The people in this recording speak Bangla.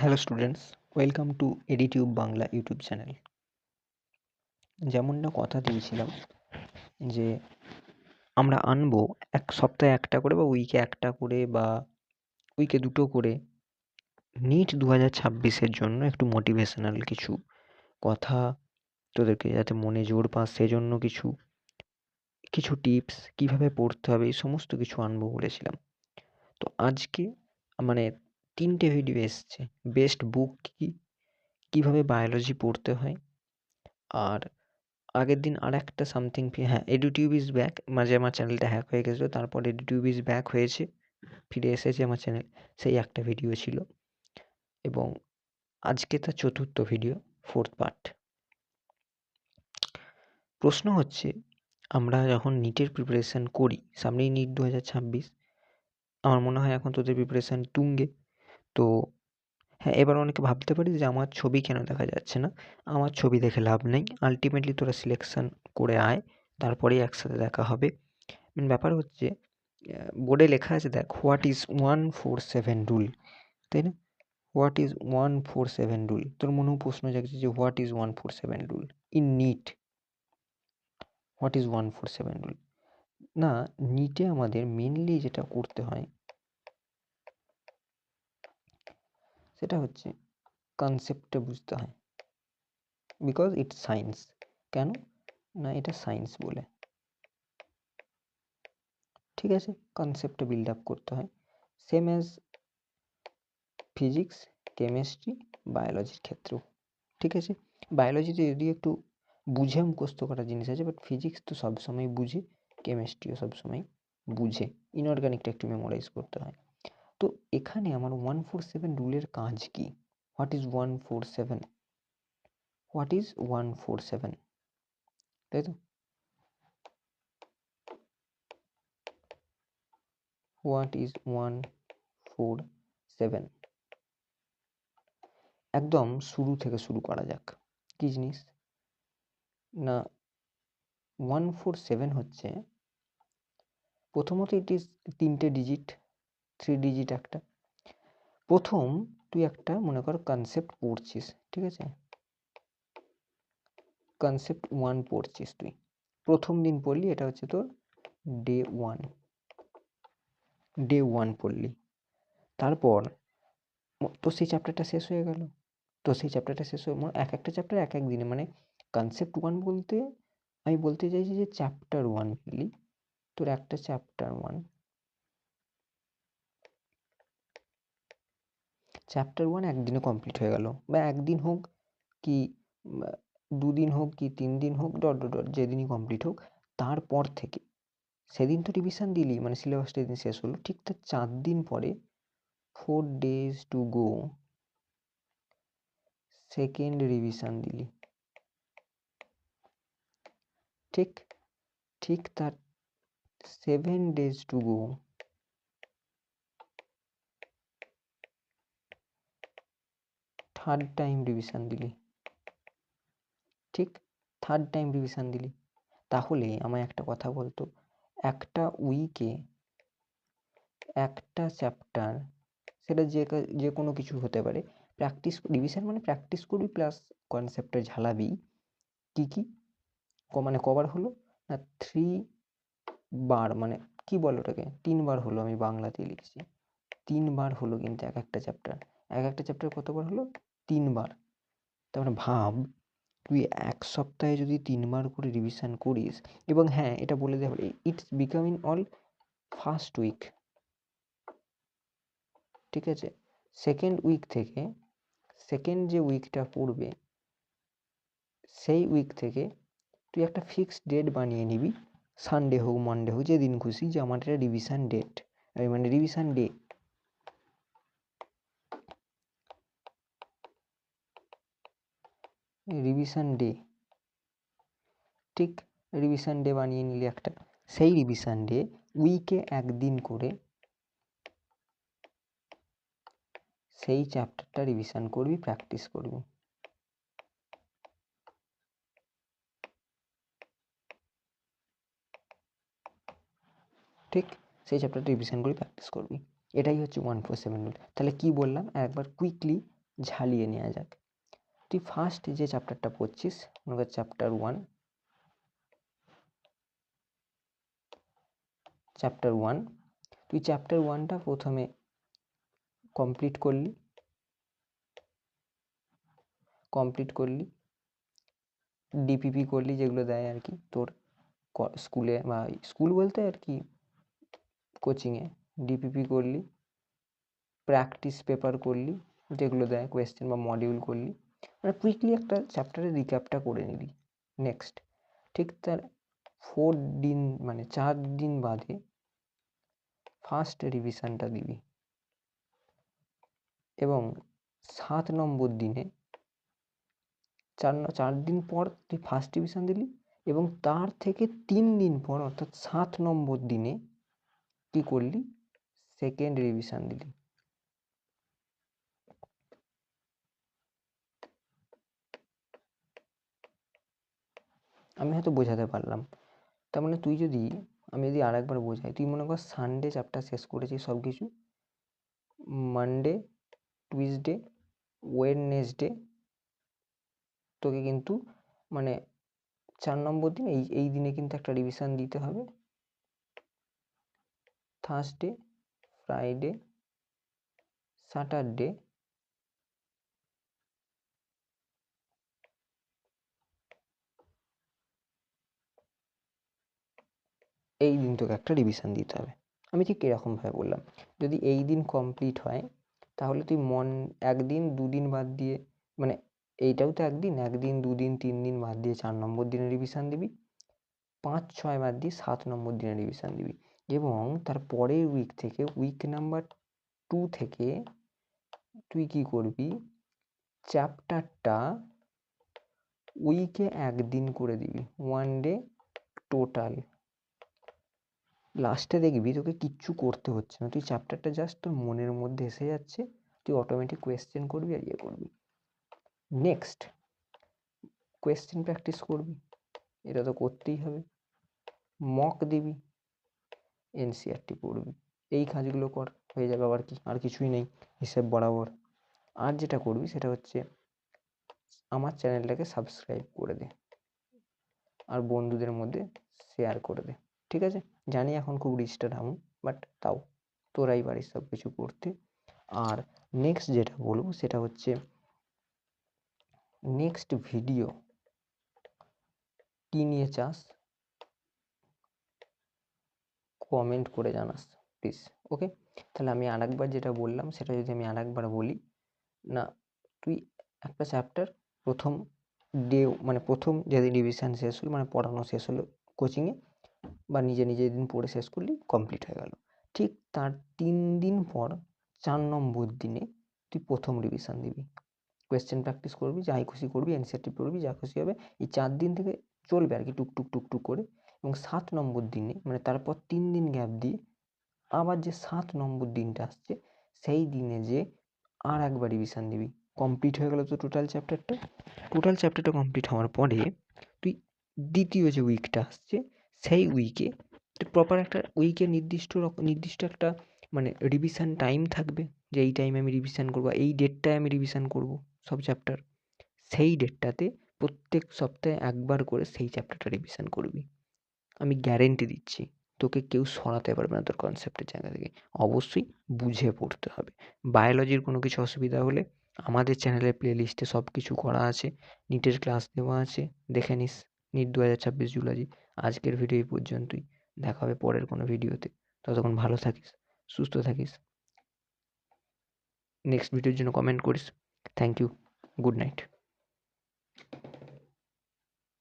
Hello students, welcome to Editube Bangla YouTube channel. যেমনটা কথা দিয়েছিলাম যে আমরা আনবো এক সপ্তাহে একটা করে বা উইকে একটা করে বা উইকে দুটো করে নিট 2026-এর জন্য একটু মোটিভেশনাল কিছু কথা, তোদেরকে যাতে মনে জোর পাস সেজন্য কিছু কিছু টিপস, কীভাবে পড়তে হবে এই সমস্ত কিছু আনবো বলেছিলাম। তো আজকে মানে 3টে ভিডিও এসছে। বেস্ট বুক কী, কীভাবে বায়োলজি পড়তে হয়, আর আগের দিন আরেকটা সামথিং হ্যাঁ, এডুটিউব ইজ ব্যাক। মাঝে আমার চ্যানেলটা হ্যাক হয়ে গেছিলো, তারপর এডুটিউব ইজ ব্যাক হয়েছে, ফিরে এসেছে আমার চ্যানেল। সেই একটা ভিডিও ছিল এবং আজকে তার 4র্থ ভিডিও, 4th পার্ট। প্রশ্ন হচ্ছে, আমরা যখন নিটের প্রিপারেশান করি, সামনেই নিট 2026, আমার মনে হয় এখন তোদের প্রিপারেশান তুঙ্গে। তো হ্যাঁ, এবার অনেকে ভাবতে পারিস যে আমার ছবি কেন দেখা যাচ্ছে না। আমার ছবি দেখে লাভ নেই, আলটিমেটলি তোরা সিলেকশান করে আয়, তারপরেই একসাথে দেখা হবে। ব্যাপার হচ্ছে বোর্ডে লেখা আছে, দেখ, হোয়াট ইজ 147 রুল, তাই না? What is 147 rule? তোর মনেও প্রশ্ন জাগছে যে what is 147 rule in NEET? What is 147 rule? না, নিটে আমাদের মেনলি যেটা করতে হয় সেটা হচ্ছে কনসেপ্টটা বুঝতে হয়, বিকজ ইটস সায়েন্স। কেন না, এটা সায়েন্স বলে, ঠিক আছে? কনসেপ্টটা বিল্ড আপ করতে হয়, সেম অ্যাজ ফিজিক্স, কেমিস্ট্রি, বায়োলজির ক্ষেত্রেও, ঠিক আছে? বায়োলজিতে যদি একটু বুঝে মুখস্থ করার জিনিস আছে, বাট ফিজিক্স তো সবসময় বুঝে, কেমিস্ট্রিও সবসময় বুঝে, ইনঅর্গানিকটা একটু মেমোরাইজ করতে হয়। তো এখানে আমার 147 রুলের কাজ কি? What is 147? হোয়াট ইজ 147, তাই তো? What is 147? একদম শুরু থেকে শুরু করা যাক। কি জিনিস না, 147 হচ্ছে, প্রথমত ইট ইজ 3টে ডিজিট, 3 ডিজিট একটা। প্রথম তুই একটা মনে কর কনসেপ্ট পড়ছিস, ঠিক আছে? কনসেপ্ট 1 পড়ছিস তুই, প্রথম দিন পড়লি, এটা হচ্ছে তোর ডে 1 পড়লি। তারপর তো সেই চ্যাপ্টারটা শেষ হয়ে গেল। এক একটা চ্যাপ্টার এক এক দিনে, মানে কনসেপ্ট 1 বলতে আমি বলতে চাইছি যে চ্যাপ্টার 1 নিলি, তোর একটা চ্যাপ্টার 1 একদিনে কমপ্লিট হয়ে গেল, বা একদিন হোক কি 2 দিন হোক কি 3 দিন হোক, যেদিনই কমপ্লিট হোক, তারপর থেকে সেদিন তো রিভিশন দিলি, মানে সিলেবাসটা যেদিন শেষ হলো, ঠিক তার 4 দিন পরে, 4 days to go, second revision দিলি, ঠিক ঠিক তার 7 days to go, third time revision দিলি, ঠিক থার্ড টাইম রিভিশন দিলি। তাহলে আমায় একটা কথা বলতো, একটা উইকে একটা চ্যাপ্টার, সেটা যে কোনো কিছু হতে পারে, প্র্যাকটিস রিভিশন মানে প্র্যাকটিস করবি প্লাস কনসেপ্টটা ঝালাবি। কি মানে কবার হলো না, 3 বার, মানে কি বলে ওটাকে, 3 বার হলো, আমি বাংলাতেই লিখছি, 3 বার হলো কিন্তু এক একটা চ্যাপ্টার কতবার হলো? 3 বার। তার মানে ভাব, তুই এক সপ্তাহে যদি 3 বার করে রিভিশন করিস, এবং হ্যাঁ, এটা বলে দেওয়া হলো, it's becoming all first week, ঠিক আছে? সেকেন্ড উইক থেকে, সেকেন্ড যে উইকটা পড়বে, সেই উইক থেকে তুই একটা ফিক্সড ডেট বানিয়ে নিবি, সানডে হোক মানডে হোক, যেদিন খুশি, যে আমার এটা রিভিশন ডেট, মানে রিভিশন ডে। ঠিক রিভিশন ডে বানিয়ে নিলি একটা, সেই রিভিশন ডে উইকে একদিন করে সেই চ্যাপ্টারটা রিভিশন করবি, প্র্যাকটিস করবি, ঠিক সেই চ্যাপ্টারটা রিভিশন করবি, প্র্যাকটিস করবি। এটাই হচ্ছে 147 রুল। তাহলে কি বললাম একবার কুইকলি ঝালিয়ে নেওয়া যাক। তুই ফার্স্ট যে চ্যাপ্টারটা পড়ছিস, মনে কর চ্যাপ্টার ওয়ান, তুই চ্যাপ্টার ওয়ানটা প্রথমে কমপ্লিট করলি, ডিপিপি করলি, যেগুলো দেয় আর কি তোর স্কুলে বা স্কুল বলতে আর কি কোচিংয়ে, ডিপিপি করলি, প্র্যাকটিস পেপার করলি, যেগুলো দেয় কোয়েশ্চেন বা মডিউল করলি, মানে কুইকলি একটা চ্যাপ্টারের রিক্যাপটা করে নিলি। নেক্সট ঠিক তার 4 দিন মানে 4 দিন বাদে ফার্স্ট রিভিশনটা দিবি, এবং 7 নম্বর দিনে 4 দিন পর তুই ফার্স্ট রিভিশন দিলি, এবং তার থেকে 3 দিন পর অর্থাৎ 7 নম্বর দিনে কি করলি, সেকেন্ড রিভিশন দিলি। আমি হয়তো বোঝাতে পারলাম। তার মানে আমি যদি আর একবার বোঝাই, তুই মনে কর সানডে চ্যাপ্টার শেষ করেছিস সব কিছু, মানডে, টুইসডে, ওয়েডনেসডে তোকে কিন্তু মানে 4 নম্বর দিন এই দিনে কিন্তু একটা রিভিশন দিতে হবে। থার্সডে, ফ্রাইডে, স্যাটারডে, এই দিন তোকে একটা রিভিশন দিতে হবে। আমি ঠিক এরকমভাবে বললাম, যদি এই দিন কমপ্লিট হয় তাহলে তুই একদিন 2 দিন বাদ দিয়ে, মানে এইটাও তো একদিন 2 দিন 3 দিন বাদ দিয়ে 4 নম্বর দিনে রিভিশন দিবি, 5, 6 বাদ দিয়ে 7 নম্বর দিনে রিভিশন দিবি, এবং তার পরের উইক থেকে উইক নাম্বার 2 থেকে তুই কি করবি, চ্যাপ্টারটা উইকে একদিন করে দিবি, 1 ডে টোটাল। লাস্টে দেখবি তোকে কিচ্ছু করতে হচ্ছে না, তুই চ্যাপ্টারটা জাস্ট তোর মনের মধ্যে এসে যাচ্ছে, তুই অটোমেটিক কোয়েশ্চেন করবি আর করবি। নেক্সট কোয়েশ্চেন প্র্যাকটিস করবি, এটা তো করতেই হবে, মক দিবি, এনসিআরটি পড়বি, এই কাজগুলো কর, হয়ে যাবে। আবার কি, আর কিছুই নেই হিসেব বরাবর। আর যেটা করবি সেটা হচ্ছে আমার চ্যানেলটাকে সাবস্ক্রাইব করে দে, আর বন্ধুদের মধ্যে শেয়ার করে দে, ঠিক আছে? জানি এখন খুব রিচটা ডাউন, বাট তাও তোরাই পারিস সব কিছু করতে। আর নেক্সট যেটা বলবো সেটা হচ্ছে, নেক্সট ভিডিও কি নিয়ে চাস কমেন্ট করে জানাস প্লিজ, ওকে? তাহলে আমি আরেকবার যেটা বললাম সেটা যদি আমি আরেকবার বলি, না তুই একটা চ্যাপ্টার প্রথম মানে প্রথম যেদিন রিভিশন শেষ হলো, মানে পড়ানো শেষ হলো কোচিংয়ে, বা নিজে যেদিন পড়ে শেষ করলি, কমপ্লিট হয়ে গেল, ঠিক তার 3 দিন পর 4 নম্বর দিনে তুই প্রথম রিভিশন দিবি, কোয়েশ্চেন প্র্যাকটিস করবি, যাই খুশি করবি, এনসিআরটি পড়বি, যা খুশি হবে। এই 4 দিন থেকে চলবে আর কি, টুকটুক করে, এবং 7 নম্বর দিনে মানে তারপর 3 দিন গ্যাপ দিয়ে আবার যে 7 নম্বর দিনটা আসছে সেই দিনে যে আর একবার রিভিশন দিবি। কমপ্লিট হয়ে গেল তো টোটাল চ্যাপ্টারটা কমপ্লিট হওয়ার পরে তুই দ্বিতীয় যে উইকটা আসছে সেই উইকে প্রপার একটা উইকে নির্দিষ্ট একটা মানে রিভিশন টাইম থাকবে, যে এই টাইমে আমি রিভিশন করবো, এই ডেটটায় আমি রিভিশন করবো সব চ্যাপ্টার। সেই ডেটটাতে প্রত্যেক সপ্তাহে একবার করে সেই চ্যাপ্টারটা রিভিশন করবি। আমি গ্যারেন্টি দিচ্ছি তোকে কেউ সরাতে পারবে না তোর কনসেপ্টের জায়গা থেকে। অবশ্যই বুঝে পড়তে হবে। বায়োলজির কোনো কিছু অসুবিধা হলে আমাদের চ্যানেলের প্লেলিস্টে সব কিছু করা আছে, নিটের ক্লাস দেওয়া আছে, দেখে নিস। NEET 2026 zoology. আজকের ভিডিও এই পর্যন্তই, দেখা হবে পরের কোনো ভিডিওতে। ততক্ষণ ভালো থাকিস, সুস্থ থাকিস, নেক্সট ভিডিওর জন্য কমেন্ট করিস। Thank you, good night.